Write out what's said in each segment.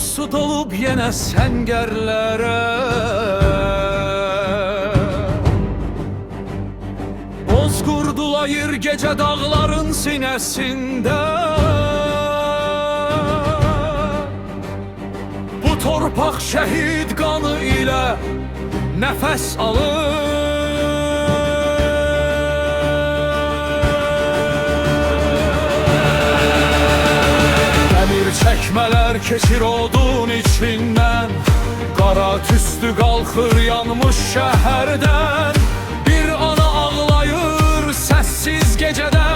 su dolup yenə səngərlərə, Bozqurdulayır gecə dağların sinəsində. Bu torpaq şəhid qanı ilə nəfəs alır. Çəkmələr keçir odun içindən, qara tüstü qalxır yanmış şəhərdən. Bir ana ağlayır səssiz gecədə,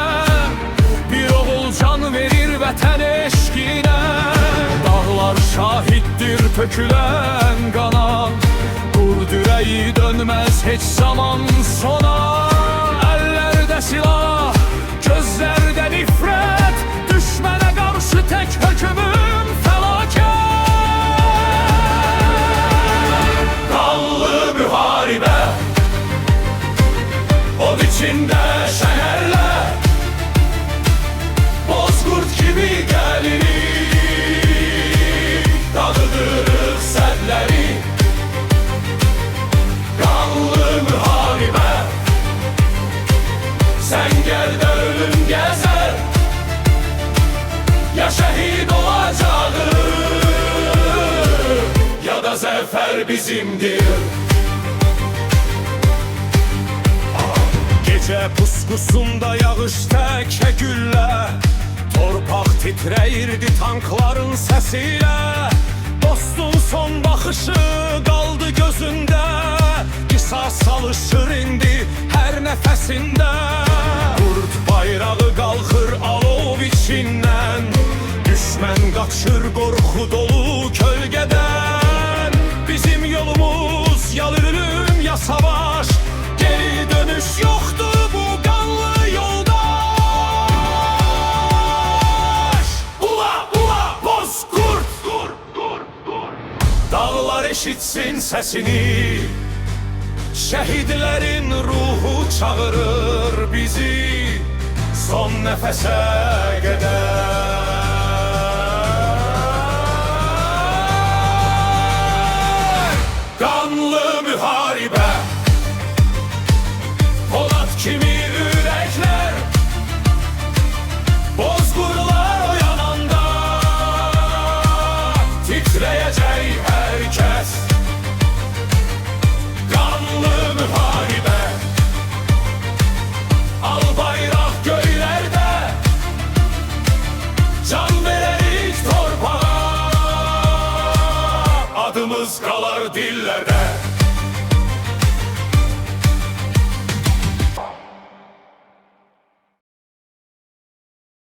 bir oğul can verir vətən eşqinə. Dağlar şahiddir tökülən qana, qurd ürəyi dönməz heç zaman sona. Əllərdə silah, gözlərdə nifrət, düşmənə qarşı tək hökmüm fəlakət. Qanlı müharibə, od içində şəhərlər, Bozqurd kimi gəlirik, dağıdırıq sədləri. Qanlı müharibə, səngərdə ölüm gəzər, ya şəhid olacağıq, ya da zəfər bizimdir. Gecə puskusunda yağış təkə güllə, torpaq titrəyirdi tankların səsilə. Dostun son baxışı qaldı gözündə, qisas alışır indi hər nəfəsində. Qurd bayrağı qalxır alov içindən, düşmən qaçır qorxu dolu kölgədən. Bizim yolumuz ya ölüm ya savaş, geri dönüş yoxdur bu qanlı yoldaş. Ula ula Bozqurd, dur dur dur. Dağlar eşitsin səsini, şəhidlərin ruhu çağırır bizi son nəfəsə qədər. Qanlı müharibə, Polad kimi ürəklər, Bozqurlar oyananda titrəyəcək hər kəs. Qanlı müharibə, al bayraq göylərdə, can verərik torpağa, adımız qalar dillərdə.